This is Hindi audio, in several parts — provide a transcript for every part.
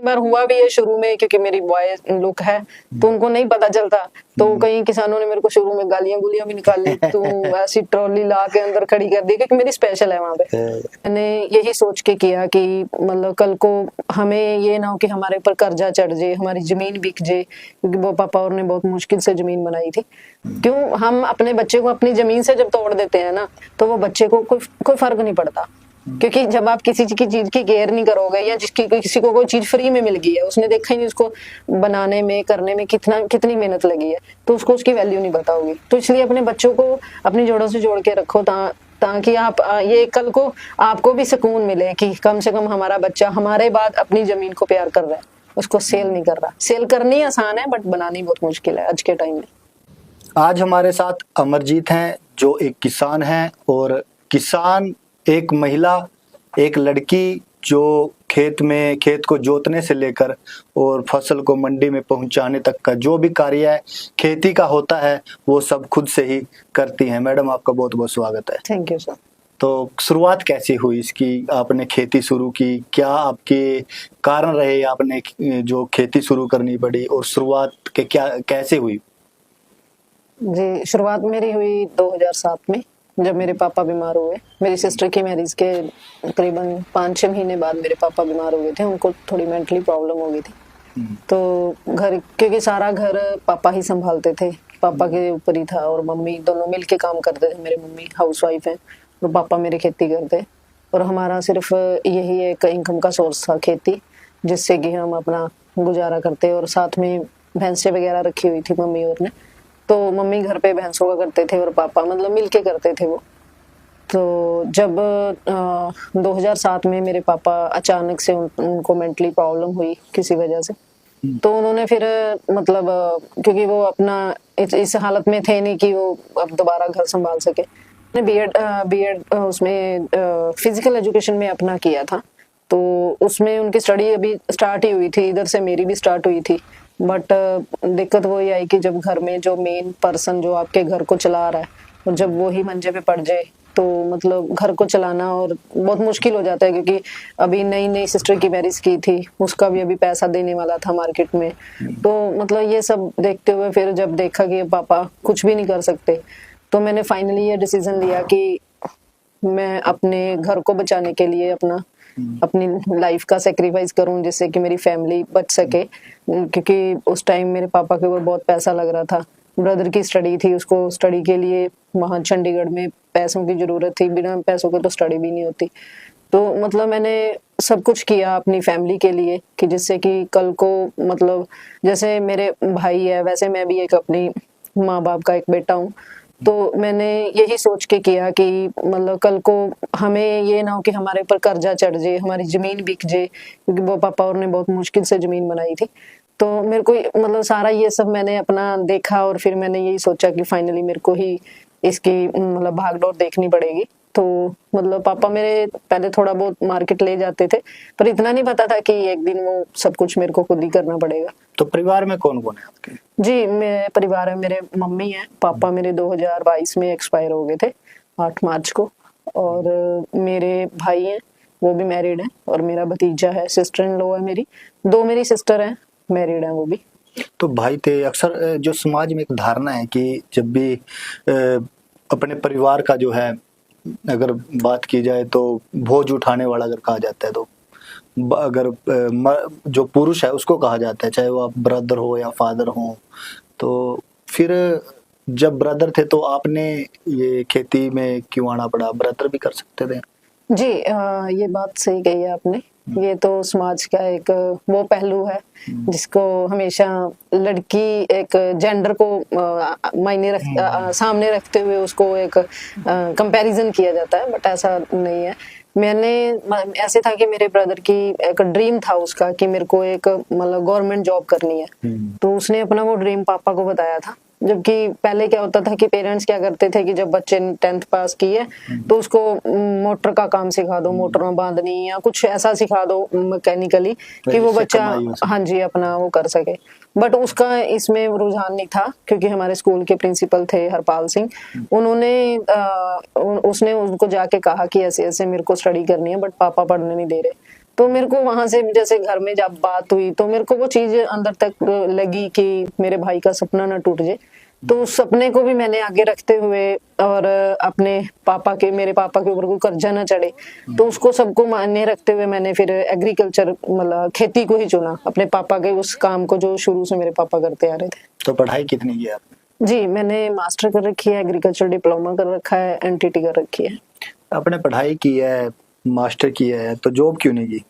बार हुआ भी है शुरू में, क्योंकि मेरी बॉय लुक है तो उनको नहीं पता चलता, तो कई किसानों ने मेरे को शुरू में गालियां गुलियां भी निकाल ली, तो ऐसी ट्रॉली ला के अंदर खड़ी कर दी, क्योंकि मेरी स्पेशल है वहां पे। मैंने यही सोच के किया कि मतलब कल को हमें ये ना हो कि हमारे ऊपर कर्जा चढ़ जाए, हमारी जमीन बिक जाए, क्योंकि वो पापा और ने बहुत मुश्किल से जमीन बनाई थी। क्यों हम अपने बच्चे को अपनी जमीन से जब तोड़ देते हैं ना, तो वो बच्चे को कोई फर्क नहीं पड़ता, क्योंकि जब आप किसी की चीज की केयर नहीं करोगे, या किसी को कोई चीज फ्री में मिल गई है, उसने देखा ही नहीं उसको बनाने में करने में कितनी मेहनत लगी है, तो उसको उसकी वैल्यू नहीं बताओगे। तो इसलिए अपने बच्चों को अपनी जोड़ों से जोड़ के रखो, ताकि आप ये कल को आपको भी सुकून मिले कि कम से कम हमारा बच्चा हमारे बाद अपनी जमीन को प्यार कर रहा है, उसको सेल नहीं कर रहा। सेल करनी आसान है बट बनानी बहुत मुश्किल है आज के टाइम में। आज हमारे साथ अमरजीत हैं, जो एक किसान हैं, और किसान एक महिला, एक लड़की जो खेत को जोतने से लेकर और फसल को मंडी में पहुंचाने तक का जो भी कार्य है खेती का होता है, वो सब खुद से ही करती हैं। मैडम, आपका बहुत बहुत स्वागत है। Thank you sir. तो शुरुआत कैसे हुई इसकी? आपने खेती शुरू की, क्या आपके कारण रहे आपने जो खेती शुरू करनी पड़ी, और शुरुआत के क्या कैसे हुई? जी, शुरुआत मेरी हुई 2007 में, जब मेरे पापा बीमार हुए। मेरी सिस्टर की मैरिज के तकरीबन 5-6 महीने बाद मेरे पापा बीमार हो गए थे, उनको थोड़ी मेंटली प्रॉब्लम हो गई थी। तो घर, क्योंकि सारा घर पापा ही संभालते थे, पापा के ऊपर ही था, और मम्मी दोनों मिल के काम करते थे। मेरे मम्मी हाउसवाइफ हैं और पापा मेरे खेती करते, और हमारा सिर्फ यही एक इनकम का सोर्स था, खेती, जिससे कि हम अपना गुजारा करते। और साथ में भैंसें वगैरह रखी हुई थी मम्मी और ने, तो मम्मी घर पे भैंसों का करते थे और पापा मतलब मिलके करते थे वो। तो जब 2007 में मेरे पापा अचानक से उनको मेंटली प्रॉब्लम हुई किसी वजह से, तो उन्होंने फिर मतलब क्योंकि वो अपना इस हालत में थे नहीं कि वो अब दोबारा घर संभाल सके, बीएड उसमें फिजिकल एजुकेशन में अपना किया था। तो उसमें उनकी स्टडी अभी स्टार्ट ही हुई थी, इधर से मेरी भी स्टार्ट हुई थी। बट दिक्कत वो ही आई कि जब घर में जो मेन पर्सन जो आपके घर को चला रहा है, और जब वो ही मंजे पे पड़ जाए, तो मतलब घर को चलाना और बहुत मुश्किल हो जाता है, क्योंकि अभी नई नई सिस्टर की मैरिज की थी, उसका भी अभी पैसा देने वाला था मार्केट में। तो मतलब ये सब देखते हुए फिर जब देखा कि पापा कुछ भी नहीं कर सकते, तो मैंने फाइनली ये डिसीजन लिया कि मैं अपने घर को बचाने के लिए अपनी लाइफ का सेक्रीफाइस करूं, जिससे कि मेरी फैमिली बच सके। क्योंकि उस टाइम मेरे पापा के ऊपर बहुत पैसा लग रहा था, ब्रदर की स्टडी थी, उसको स्टडी के लिए वहाँ चंडीगढ़ में पैसों की जरूरत थी, बिना पैसों के तो स्टडी भी नहीं होती। तो मतलब मैंने सब कुछ किया अपनी फैमिली के लिए, कि जिससे कि कल को मतलब जैसे मेरे भाई है, वैसे मैं भी एक अपनी माँ बाप का एक बेटा हूँ। तो मैंने यही सोच के किया कि मतलब कल को हमें ये ना हो कि हमारे ऊपर कर्जा चढ़ जाए, हमारी जमीन बिक जाए, क्योंकि वो पापा और ने बहुत मुश्किल से जमीन बनाई थी। तो मेरे को मतलब सारा ये सब मैंने अपना देखा, और फिर मैंने यही सोचा कि फाइनली मेरे को ही इसकी मतलब भागदौड़ देखनी पड़ेगी। तो मतलब पापा मेरे पहले थोड़ा बहुत मार्केट ले जाते थे, पर इतना नहीं पता था कि एक दिन वो सब कुछ मेरे को खुद ही करना पड़ेगा। तो परिवार में कौन कौन है आपके? जी, मेरे परिवार में मेरे मम्मी हैं, पापा मेरे 2022 में एक्सपायर हो गए थे 8 मार्च को, और मेरे भाई हैं, वो भी मैरिड हैं, और मेरा भतीजा है, सिस्टर इन लॉ है मेरी, 2 मेरी सिस्टर हैं, मैरिड हैं वो भी। तो भाई थे। अक्सर जो समाज में एक धारणा है कि जब भी अपने परिवार का जो है अगर बात की जाए तो बोझ उठाने वाला अगर कहा जाता है, तो अगर जो पुरुष है उसको कहा जाता है, चाहे वो आप ब्रदर हो या फादर हो। तो फिर जब ब्रदर थे तो आपने ये खेती में क्यों आना पड़ा? ब्रदर भी कर सकते थे। जी, ये बात सही कही है आपने। ये तो समाज का एक वो पहलू है जिसको हमेशा लड़की एक जेंडर को सामने रखते हुए उसको एक कंपैरिजन किया जाता है, बट ऐसा नहीं है। ऐसे था कि मेरे ब्रदर की एक ड्रीम था उसका कि मेरे को एक मतलब गवर्नमेंट जॉब करनी है, तो उसने अपना वो ड्रीम पापा को बताया था। जबकि पहले क्या होता था कि पेरेंट्स क्या करते थे कि जब बच्चे ने 10th पास किए तो उसको मोटर का काम सिखा दो, मोटर में बांधनी या कुछ ऐसा सिखा दो मैकेनिकली कि वो बच्चा हाँ जी अपना वो कर सके। बट उसका इसमें रुझान नहीं था, क्योंकि हमारे स्कूल के प्रिंसिपल थे हरपाल सिंह, उसने उनको जाके कहा कि ऐसे ऐसे मेरे को स्टडी करनी है, बट पापा पढ़ने नहीं दे रहे। तो मेरे को वहां से जैसे घर में जब बात हुई तो मेरे को वो चीज अंदर तक लगी कि मेरे भाई का सपना ना टूट जाए। तो उस सपने को भी मैंने आगे रखते हुए और अपने मेरे पापा के ऊपर कोई कर्जा ना चढ़े, तो उसको सबको मान्य रखते हुए मैंने फिर एग्रीकल्चर मतलब खेती को ही चुना, अपने पापा के उस काम को जो शुरू से मेरे पापा करते आ रहे थे। तो पढ़ाई कितनी की आपने? जी, मैंने मास्टर कर रखी है, एग्रीकल्चर डिप्लोमा कर रखा है, एनटीटी कर रखी है। आपने पढ़ाई की है, मास्टर किया है, तो जॉब क्यों नहीं की?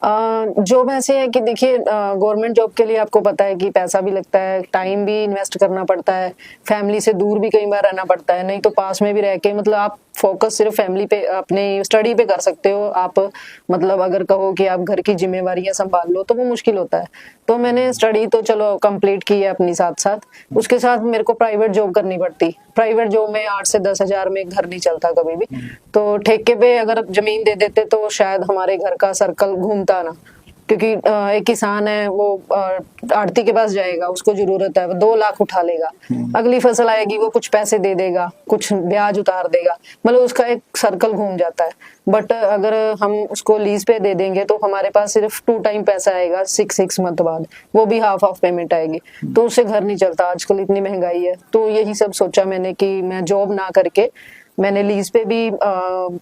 जॉब ऐसे है कि देखिए गवर्नमेंट जॉब के लिए आपको पता है कि पैसा भी लगता है, टाइम भी इन्वेस्ट करना पड़ता है, फैमिली से दूर भी कई बार रहना पड़ता है, नहीं तो पास में भी रह के मतलब आप फोकस सिर्फ फैमिली पे अपने स्टडी पे कर सकते हो आप। मतलब अगर कहो कि आप घर की जिम्मेवारियां संभाल लो तो वो मुश्किल होता है। तो मैंने स्टडी तो चलो कंप्लीट की है अपनी साथ साथ, उसके साथ मेरे को प्राइवेट जॉब करनी पड़ती। प्राइवेट जॉब में 8 से 10 हजार में घर नहीं चलता कभी भी, तो ठेके पे अगर जमीन दे देते तो शायद हमारे घर का सर्कल घूमता ना, क्योंकि एक किसान है वो आड़ती के पास जाएगा, उसको जरूरत है, वो 2 लाख उठा लेगा, अगली फसल आएगी वो कुछ पैसे दे देगा, कुछ ब्याज उतार देगा, मतलब उसका एक सर्कल घूम जाता है। बट अगर हम उसको लीज पे दे देंगे तो हमारे पास सिर्फ 2 टाइम पैसा आएगा, 6 मंथ बाद, वो भी हाफ पेमेंट आएगी, तो उससे घर नहीं चलता। आजकल इतनी महंगाई है, तो यही सब सोचा मैंने कि मैं जॉब ना करके मैंने लीज पे भी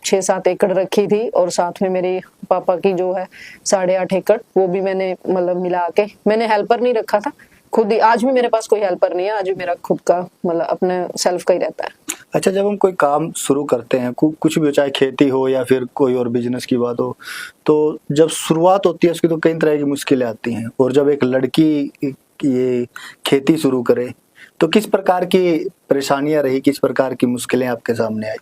6-7 एकड़ रखी थी, और साथ में मेरे पापा की जो है 8.5 एकड़ वो भी मैंने मतलब मिला के, मैंने हेल्पर नहीं रखा था, खुद ही। आज भी मेरे पास कोई हेल्पर नहीं है, आज भी मेरा खुद का मतलब अपने सेल्फ का ही रहता है। अच्छा, जब हम कोई काम शुरू करते हैं, कुछ भी हो, चाहे खेती हो या फिर कोई और बिजनेस की बात हो, तो जब शुरुआत होती है उसकी तो कई तरह की मुश्किलें आती हैं, और जब एक लड़की ये खेती शुरू करे तो किस प्रकार की परेशानियां रही, किस प्रकार की मुश्किलें आपके सामने आई?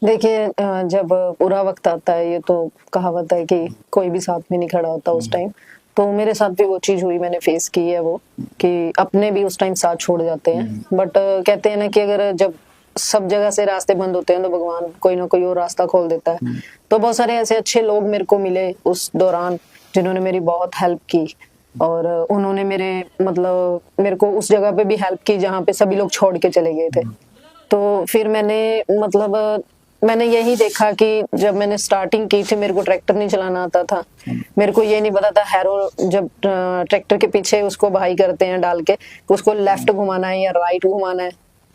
देखिए जब बुरा वक्त आता है, ये तो कहावत है कि कोई भी साथ में नहीं खड़ा होता उस टाइम, तो मेरे साथ भी वो चीज हुई, मैंने फेस की है वो, कि अपने भी उस टाइम साथ छोड़ जाते हैं। बट कहते हैं ना कि अगर जब सब जगह से रास्ते बंद होते हैं तो भगवान कोई ना कोई और रास्ता खोल देता है। तो बहुत सारे ऐसे अच्छे लोग मेरे को मिले उस दौरान जिन्होंने मेरी बहुत हेल्प की, और उन्होंने मेरे को उस जगह पे भी हेल्प की जहाँ पे सभी लोग छोड़ के चले गए थे। तो फिर मैंने यही देखा कि जब मैंने स्टार्टिंग की थी, मेरे को ट्रैक्टर नहीं चलाना आता था, मेरे को ये नहीं पता था हैरो जब ट्रैक्टर के पीछे उसको भाई करते हैं डाल के, उसको लेफ्ट घुमाना है या राइट घुमाना है,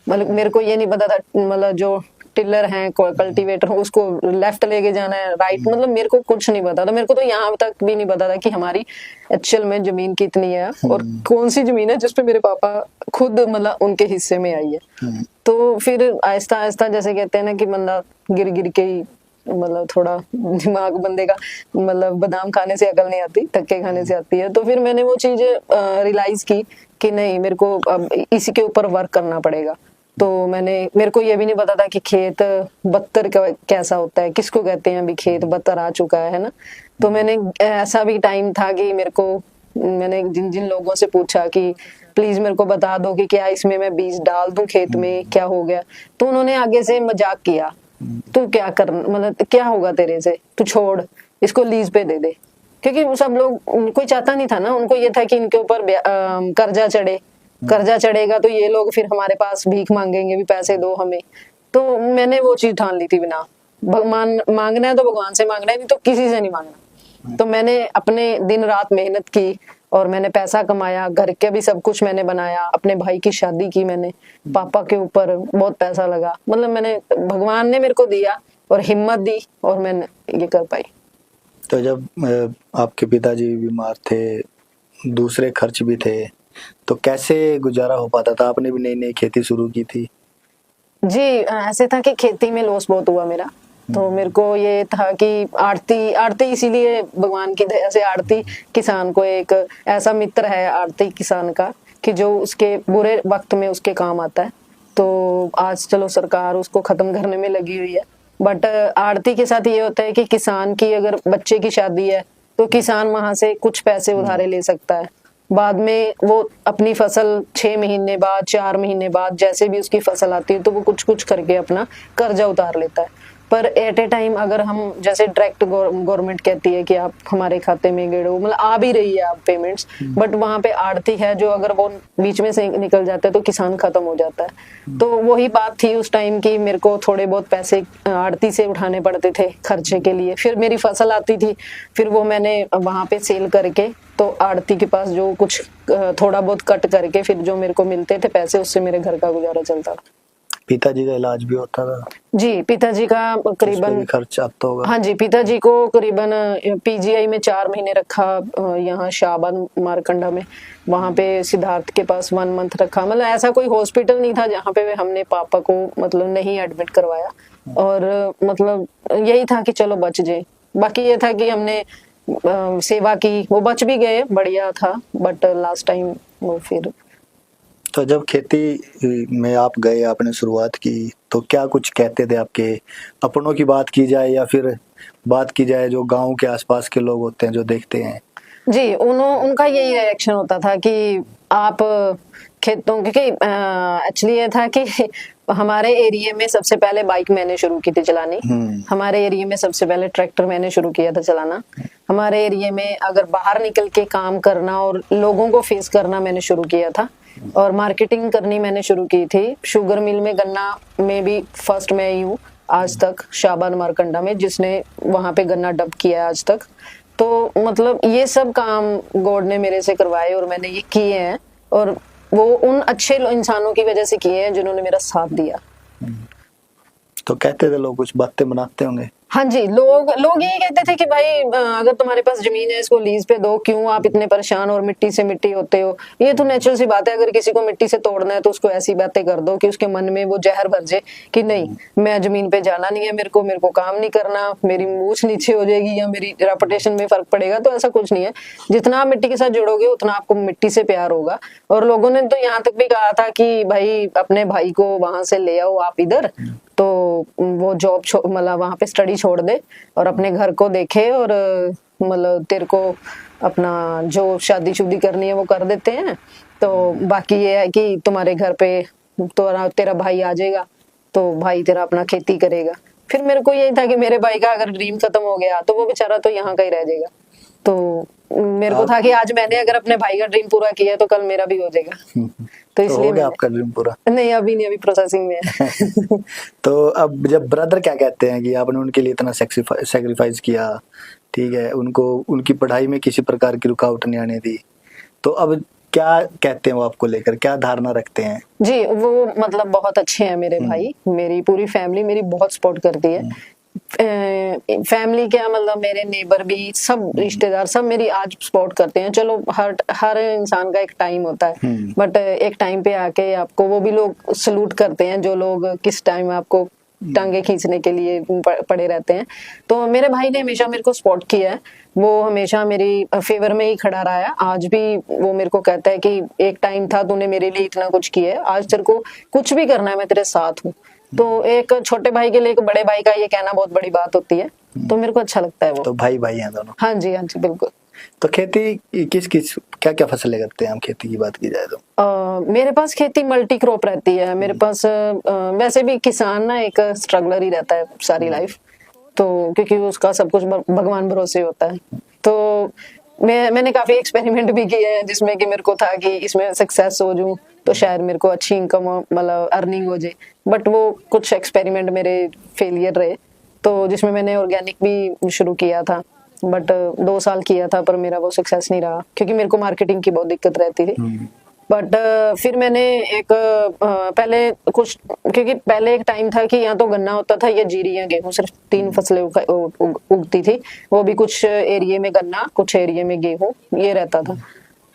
मतलब मेरे को ये नहीं पता था। मतलब जो टिलर है, कल्टीवेटर, उसको लेफ्ट लेके जाना है, राइट, मतलब मेरे को कुछ नहीं पता था। मेरे को तो यहाँ तक भी नहीं पता था कि हमारी एक्चुअल में जमीन कितनी है और कौन सी जमीन है जिसपे मेरे पापा खुद मतलब उनके हिस्से में आई है। तो फिर आहिस्ता आहिस्ता, जैसे कहते हैं ना कि बंदा गिर गिर के ही मतलब थोड़ा दिमाग बंदे का, मतलब बादाम खाने से अकल नहीं आती, धक्के खाने से आती है। तो फिर मैंने वो चीज रियलाइज की कि नहीं, मेरे को अब इसी के ऊपर वर्क करना पड़ेगा। तो मेरे को ये भी नहीं पता था कि खेत बत्तर कैसा होता है, किसको कहते हैं, अभी खेत बत्तर आ चुका है ना। तो मैंने ऐसा भी टाइम था कि मैंने जिन जिन लोगों से पूछा कि प्लीज मेरे को बता दो कि क्या इसमें मैं बीज डाल दूं खेत में, क्या हो गया। तो उन्होंने आगे से मजाक किया, तू क्या कर, मतलब क्या होगा तेरे से, तू छोड़, इसको लीज पे दे दे। क्योंकि वो सब लोग, कोई चाहता नहीं था ना, उनको ये था कि इनके ऊपर कर्जा चढ़े, कर्जा चढ़ेगा तो ये लोग फिर हमारे पास भीख मांगेंगे भी, पैसे दो हमें। तो मैंने वो चीज ठान ली थी, बिना भगवान मांगना है तो भगवान से मांगना है, नहीं तो किसी से नहीं मांगना। तो मैंने अपने दिन रात मेहनत की और मैंने पैसा कमाया, घर के भी सब कुछ मैंने बनाया, अपने भाई की शादी की मैंने, पापा के ऊपर बहुत पैसा लगा, मतलब मैंने, भगवान ने मेरे को दिया और हिम्मत दी और मैंने ये कर पाई। तो जब आपके पिताजी बीमार थे, दूसरे खर्च भी थे, तो कैसे गुजारा हो पाता था? आपने भी नई नई खेती शुरू की थी। जी, ऐसे था कि खेती में लॉस बहुत हुआ मेरा। तो मेरे को ये था कि आड़ती इसीलिए भगवान की दया से आड़ती किसान को एक ऐसा मित्र है आड़ती किसान का कि जो उसके बुरे वक्त में उसके काम आता है। तो आज चलो सरकार उसको खत्म करने में लगी हुई है, बट आड़ती के साथ ये होता है कि किसान की अगर बच्चे की शादी है तो किसान वहां से कुछ पैसे उधारे ले सकता है। बाद में वो अपनी फसल 6 महीने बाद, 4 महीने बाद, जैसे भी उसकी फसल आती है तो वो कुछ कुछ करके अपना कर्जा उतार लेता है। पर एट ए टाइम अगर हम जैसे डायरेक्ट गवर्नमेंट कहती है कि आप हमारे खाते में गिरो, मतलब आ भी रही है आप पेमेंट्स, बट वहां पे आड़ती है जो अगर वो बीच में से निकल जाता है तो किसान खत्म हो जाता है। तो वही बात थी उस टाइम की, मेरे को थोड़े बहुत पैसे आड़ती से उठाने पड़ते थे खर्चे के लिए, फिर मेरी फसल आती थी, फिर वो मैंने वहां पे सेल करके तो आड़ती के पास जो कुछ थोड़ा बहुत कट करके फिर जो मेरे को मिलते थे पैसे, उससे मेरे घर का गुजारा चलता था। पिताजी का इलाज भी होता था? जी, पिताजी का करीबन खर्च आता होगा। हाँ जी, पिताजी को करीबन पीजीआई में 4 महीने रखा, यहाँ शाहबाद मारकंडा में, वहां पे सिद्धार्थ के पास 1 मंथ रखा। मतलब ऐसा कोई हॉस्पिटल नहीं था जहाँ पे हमने पापा को मतलब नहीं एडमिट करवाया, और मतलब यही था कि चलो बच जाए। बाकी ये था कि हमने सेवा की, वो बच भी गए, बढ़िया था, बट लास्ट टाइम वो फिर। तो जब खेती में आप गए, आपने शुरुआत की, तो क्या कुछ कहते थे? आपके अपनों की बात की जाए या फिर बात की जाए जो गांव के आसपास के लोग होते हैं जो देखते हैं? जी, उनका यही रिएक्शन होता था कि आप खेतों, क्योंकि एक्चुअली ये था कि हमारे एरिया में सबसे पहले बाइक मैंने शुरू की थी चलानी, हमारे एरिया में सबसे पहले ट्रैक्टर मैंने शुरू किया था चलाना, हमारे एरिया में अगर बाहर निकल के काम करना और लोगों को फेस करना मैंने शुरू किया था, और मार्केटिंग करनी मैंने शुरू की थी। शुगर मिल में, गन्ना में भी फर्स्ट मैं ही हूँ आज तक शाहबाद मारकंडा में, जिसने वहां पे गन्ना डंप किया है आज तक। तो मतलब ये सब काम गॉड ने मेरे से करवाए और मैंने ये किए हैं, और वो उन अच्छे इंसानों की वजह से किए हैं जिन्होंने मेरा साथ दिया। तो कहते थे लोग, कुछ बातें बनाते होंगे? हाँ जी, लोग यही कहते थे कि भाई अगर तुम्हारे पास जमीन है इसको लीज पे दो, क्यों आप इतने परेशान और मिट्टी से मिट्टी होते हो। ये तो नेचुरल सी बात है, अगर किसी को मिट्टी से तोड़ना है तो उसको ऐसी बातें कर दो कि उसके मन में वो जहर भर जाए कि नहीं, मैं जमीन पे जाना नहीं है, मेरे को काम नहीं करना, मेरी मूछ नीचे हो जाएगी या मेरी रेपुटेशन में फर्क पड़ेगा। तो ऐसा कुछ नहीं है, जितना आप मिट्टी के साथ जुड़ोगे उतना आपको मिट्टी से प्यार होगा। और लोगों ने तो यहाँ तक भी कहा था कि भाई अपने भाई को वहां से ले आओ आप इधर, तो वो जॉब मतलब वहां पे स्टडी छोड़ दे और अपने घर को देखे, और मतलब तेरे को अपना जो शादी शुदी करनी है वो कर देते हैं, तो बाकी ये है कि तुम्हारे घर पे तो तेरा भाई आ जाएगा, तो भाई तेरा अपना खेती करेगा। फिर मेरे को यही था कि मेरे भाई का अगर ड्रीम खत्म हो गया तो वो बेचारा तो यहाँ का ही रह जाएगा। तो मेरे को था कि आज मैंने अगर अपने भाई का ड्रीम पूरा किया तो कल मेरा भी हो जाएगा। तो इसलिए हो गया आपका ड्रीम पूरा? नहीं, अभी नहीं, अभी प्रोसेसिंग में है। तो अब जब ब्रदर क्या कहते हैं कि आपने उनके लिए इतना सेक्रीफाइस किया, ठीक है, उनको उनकी पढ़ाई में किसी प्रकार की रुकावट नहीं आने दी, तो अब क्या कहते हैं वो आपको लेकर, क्या धारणा रखते हैं? जी, वो मतलब बहुत अच्छे हैं मेरे भाई, मेरी पूरी फैमिली मेरी बहुत सपोर्ट करती है। फैमिली क्या, मतलब मेरे नेबर भी, सब रिश्तेदार सब मेरी आज सपोर्ट करते हैं। चलो हर इंसान का एक टाइम होता है, बट एक टाइम पे आके आपको वो भी लोग सलूट करते हैं जो लोग किस टाइम आपको टांगे खींचने के लिए पड़े रहते हैं। तो मेरे भाई ने हमेशा मेरे को सपोर्ट किया है, वो हमेशा मेरी फेवर में ही खड़ा रहा है। आज भी वो मेरे को कहता है कि एक टाइम था तूने मेरे लिए इतना कुछ किया है, आज तेरे को कुछ भी करना है मैं तेरे साथ हूँ। तो एक छोटे भाई के लिए एक बड़े भाई का ये कहना बहुत बड़ी बात होती है, तो मेरे को अच्छा लगता है वो। तो भाई भाई हैं दोनों? हाँ जी, हाँ जी, बिल्कुल। तो खेती क्या क्या फसलें करते हैं हम, खेती की बात की जाए तो? मेरे पास खेती मल्टी क्रॉप रहती है मेरे पास। वैसे भी किसान ना एक स्ट्रगलर ही रहता है सारी लाइफ, तो क्योंकि उसका सब कुछ भगवान भरोसे होता है। तो मैंने काफी एक्सपेरिमेंट भी किए हैं जिसमें कि मेरे को था कि इसमें सक्सेस हो जाऊं तो शायद मेरे को अच्छी इनकम मतलब अर्निंग हो जाए, बट वो कुछ एक्सपेरिमेंट मेरे फेलियर रहे। तो जिसमें मैंने ऑर्गेनिक भी शुरू किया था, बट 2 साल किया था पर मेरा वो सक्सेस नहीं रहा क्योंकि मेरे को मार्केटिंग की बहुत दिक्कत रहती थी। बट फिर मैंने एक पहले कुछ, क्योंकि पहले एक टाइम था कि यहाँ तो गन्ना होता था या जीरी या गेहूं, सिर्फ 3 फसलें उगती थी, वो भी कुछ एरिया में गन्ना, कुछ एरिया में गेहूं, ये रहता था।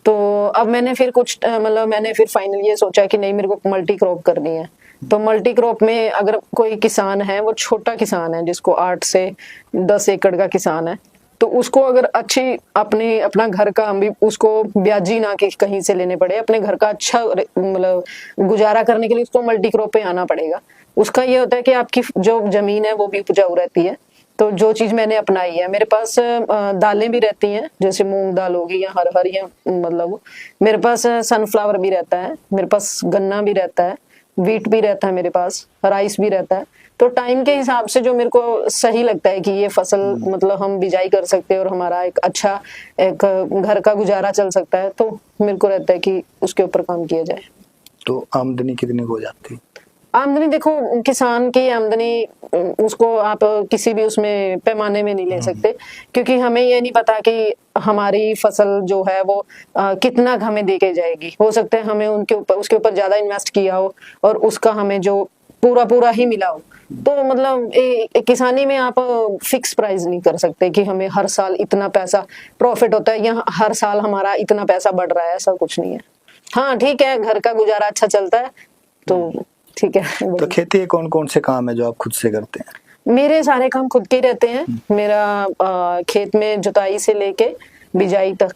तो अब मैंने फिर कुछ मतलब मैंने फिर फाइनली ये सोचा कि नहीं, मेरे को मल्टी क्रॉप करनी है। तो मल्टी क्रॉप में अगर कोई किसान है, वो छोटा किसान है जिसको 8 से 10 एकड़ का किसान है, तो उसको अगर अच्छी अपना घर का भी उसको ब्याजी ना कि कहीं से लेने पड़े, अपने घर का अच्छा मतलब गुजारा करने के लिए उसको मल्टी क्रॉप पे आना पड़ेगा। उसका ये होता है कि आपकी जो जमीन है वो भी उपजाऊ रहती है। तो जो चीज मैंने अपनाई है, मेरे पास दालें भी रहती हैं, जैसे मूंग दाल होगी या हर या मतलब मेरे पास सनफ्लावर भी रहता है, मेरे पास गन्ना भी रहता है, वीट भी रहता है, मेरे पास राइस भी रहता है। तो टाइम के हिसाब से जो मेरे को सही लगता है कि ये फसल मतलब हम बिजाई कर सकते हैं और हमारा एक अच्छा एक घर का गुजारा चल सकता है, तो मेरे को रहता है कि उसके ऊपर काम किया जाए। तो आमदनी कितनी हो जाती है? आमदनी देखो, किसान की आमदनी उसको आप किसी भी उसमें पैमाने में नहीं ले सकते, क्योंकि हमें ये नहीं पता कि हमारी फसल जो है वो कितना हमें दे के जाएगी। हो सकता है हमें उनके ऊपर उसके ऊपर ज्यादा इन्वेस्ट किया हो और उसका हमें जो पूरा ही मिला हो। तो मतलब किसानी में आप फिक्स प्राइस नहीं कर सकते कि हमें हर साल इतना पैसा प्रॉफिट होता है या हर साल हमारा इतना पैसा बढ़ रहा है, ऐसा कुछ नहीं है। हाँ ठीक है, घर का गुजारा अच्छा चलता है तो ठीक है। तो खेती के कौन कौन से काम है जो आप खुद से करते हैं? मेरे सारे काम खुद के ही रहते हैं। मेरा खेत में जुताई से लेके बिजाई तक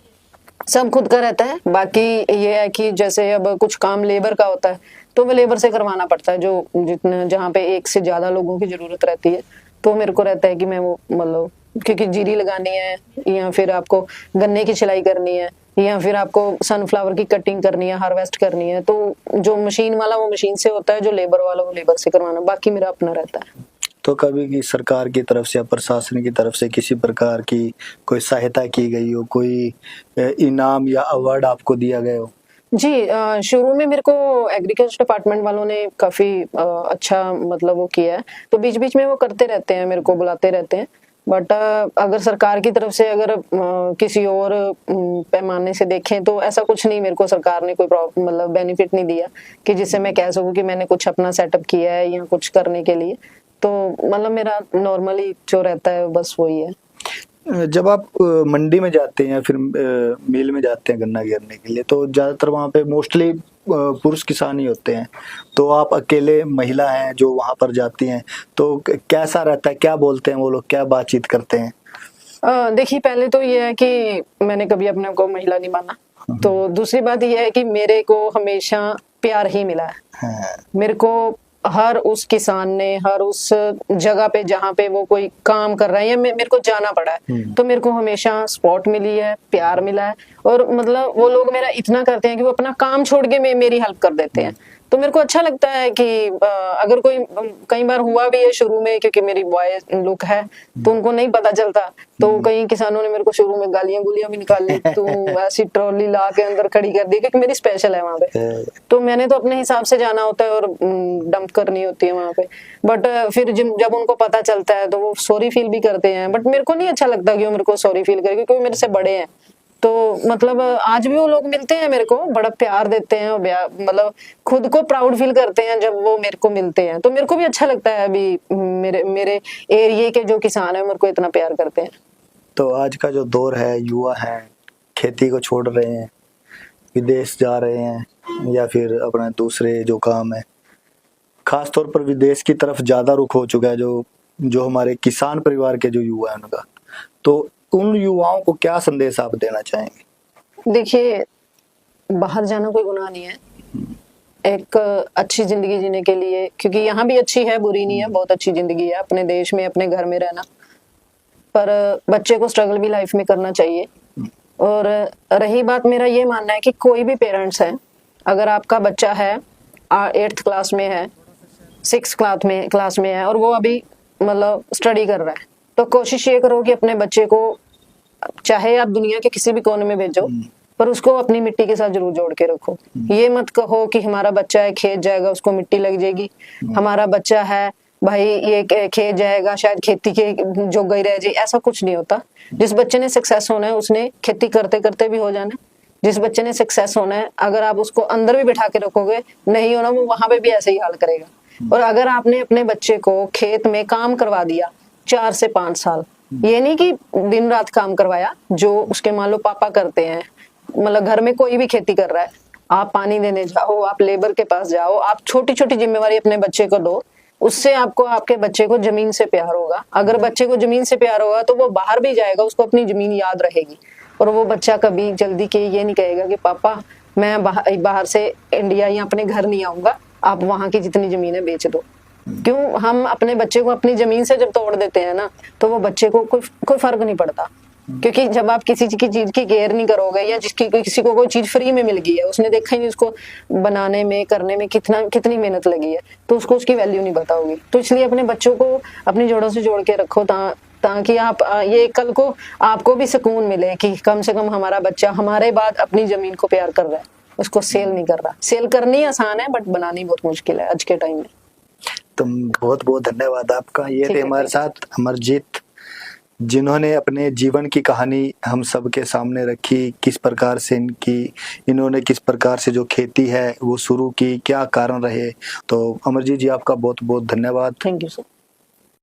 सब खुद का रहता है। बाकी ये है कि जैसे अब कुछ काम लेबर का होता है तो वो लेबर से करवाना पड़ता है, जो जितना जहाँ पे एक से ज्यादा लोगों की जरूरत रहती है, तो मेरे को रहता है कि मैं वो मतलब क्योंकि जीरी लगानी है या फिर आपको गन्ने की छिलाई करनी है या फिर आपको सनफ्लावर की कटिंग करनी है, हार्वेस्ट करनी है, तो जो मशीन वाला वो मशीन से होता है, जो लेबर वाला वो लेबर से करवाना, बाकी मेरा अपना रहता है। तो कभी की सरकार की तरफ से या प्रशासन की तरफ से किसी प्रकार की कोई सहायता की गई हो, कोई इनाम या अवार्ड आपको दिया गया हो? जी, शुरू में मेरे को एग्रीकल्चर डिपार्टमेंट वालों ने काफी अच्छा मतलब वो किया है, तो बीच बीच में वो करते रहते हैं, मेरे को बुलाते रहते हैं। बट अगर सरकार की तरफ से अगर किसी और पैमाने से देखें तो ऐसा कुछ नहीं, मेरे को सरकार ने कोई मतलब बेनिफिट नहीं दिया कि जिससे मैं कह सकूं कि मैंने कुछ अपना सेटअप किया है या कुछ करने के लिए। तो मतलब मेरा नॉर्मली जो रहता है बस वही है। जब आप मंडी में जाते हैं या फिर मिल में जाते हैं गन्ना गिरने के लिए, तो ज्यादातर वहाँ पे मोस्टली पुरुष किसान ही होते हैं, तो आप अकेले महिला हैं जो वहाँ पर जाती हैं, तो कैसा रहता है, क्या बोलते हैं वो लोग, क्या बातचीत करते हैं? देखिए, पहले तो ये है कि मैंने कभी अपने को महिला नहीं माना, तो दूसरी बात ये है कि मेरे को हमेशा प्यार ही मिला है। हाँ। मेरे को हर उस किसान ने हर उस जगह पे जहाँ पे वो कोई काम कर रहा है या मेरे को जाना पड़ा है, तो मेरे को हमेशा सपोर्ट मिली है, प्यार मिला है। और मतलब वो लोग मेरा इतना करते हैं कि वो अपना काम छोड़ के मेरी हेल्प कर देते हैं। तो मेरे को अच्छा लगता है कि अगर कोई कई बार हुआ भी है शुरू में, क्योंकि मेरी बॉय लुक है तो उनको नहीं पता चलता, तो कई किसानों ने मेरे को शुरू में गालियां गुलियां भी निकाल ली, तो ऐसी ट्रॉली ला के अंदर खड़ी कर दी, क्योंकि मेरी स्पेशल है वहां पे, तो मैंने तो अपने हिसाब से जाना होता है और डंप करनी होती है वहां पे। बट फिर जब उनको पता चलता है तो वो सॉरी फील भी करते हैं, बट मेरे को नहीं अच्छा लगता कि वो मेरे को सॉरी फील करे, क्योंकि वो मेरे से बड़े हैं। तो मतलब आज भी वो लोग मिलते हैं मेरे को, बड़ा प्यार देते हैं, मतलब खुद को प्राउड फील करते हैं जब वो मेरे को मिलते हैं, तो मेरे को भी अच्छा लगता है। अभी मेरे एरिया के जो किसान है मेरे को इतना प्यार करते हैं। तो आज का जो दौर है, युवा है खेती को छोड़ रहे हैं, विदेश जा रहे हैं या फिर अपना दूसरे जो काम है, खास तौर पर विदेश की तरफ ज्यादा रुख हो चुका है, जो हमारे किसान परिवार के जो युवा है उनका, तो उन युवाओं को क्या संदेश आप देना चाहेंगे? देखिए, बाहर जाना कोई गुनाह नहीं है, एक अच्छी जिंदगी जीने के लिए, क्योंकि यहाँ भी अच्छी है, बुरी नहीं है, बहुत अच्छी जिंदगी है अपने देश में, अपने घर में रहना। पर बच्चे को स्ट्रगल भी लाइफ में करना चाहिए। और रही बात, मेरा ये मानना है कि कोई भी पेरेंट्स है, अगर आपका बच्चा है 8th क्लास में है, 6th क्लास में है और वो अभी मतलब स्टडी कर रहा है, तो कोशिश ये करो कि अपने बच्चे को, चाहे आप दुनिया के किसी भी कोने में भेजो, पर उसको अपनी मिट्टी के साथ जरूर जोड़ के रखो। ये मत कहो कि हमारा बच्चा है खेत जाएगा उसको मिट्टी लग जाएगी, हमारा बच्चा है भाई ये खेत जाएगा शायद खेती के जो गई रह जाए, ऐसा कुछ नहीं होता। जिस बच्चे ने सक्सेस होना है उसने खेती करते करते भी हो जाना है। जिस बच्चे ने सक्सेस होना है, अगर आप उसको अंदर भी बिठा के रखोगे, नहीं होना, वो वहां पे भी ऐसे ही हाल करेगा। और अगर आपने अपने बच्चे को खेत में काम करवा दिया 4 से 5 साल, ये नहीं कि दिन रात काम करवाया, जो उसके मान लो पापा करते हैं, मतलब घर में कोई भी खेती कर रहा है, आप पानी देने जाओ, आप लेबर के पास जाओ, आप छोटी छोटी जिम्मेवारी अपने बच्चे को दो, उससे आपको आपके बच्चे को जमीन से प्यार होगा। अगर बच्चे को जमीन से प्यार होगा तो वो बाहर भी जाएगा, उसको अपनी जमीन याद रहेगी, और वो बच्चा कभी जल्दी के ये नहीं कहेगा कि पापा मैं बाहर से इंडिया या अपने घर नहीं आऊंगा, आप वहां की जितनी जमीन है बेच दो। क्यों हम अपने बच्चे को अपनी जमीन से जब तोड़ देते हैं ना, तो वो बच्चे को कोई फर्क नहीं पड़ता। क्योंकि जब आप किसी की चीज की केयर नहीं करोगे, या जिसकी किसी को कोई चीज फ्री में मिल गई है, उसने देखा ही नहीं उसको बनाने में करने में कितनी मेहनत लगी है, तो उसको उसकी वैल्यू नहीं बताओगी। तो इसलिए अपने बच्चों को अपनी जड़ों से जोड़ के रखो, ताकि आप ये कल को आपको भी सुकून मिले कि कम से कम हमारा बच्चा हमारे बाद अपनी जमीन को प्यार कर रहा है, उसको सेल नहीं कर रहा। सेल करनी आसान है बट बनानी बहुत मुश्किल है आज के टाइम में। तो बहुत बहुत धन्यवाद आपका। ये थे हमारे साथ अमरजीत, जिन्होंने अपने जीवन की कहानी हम सबके सामने रखी, किस प्रकार से इन्होंने किस प्रकार से जो खेती है वो शुरू की, क्या कारण रहे। तो अमरजीत जी आपका बहुत बहुत धन्यवाद। Thank you sir.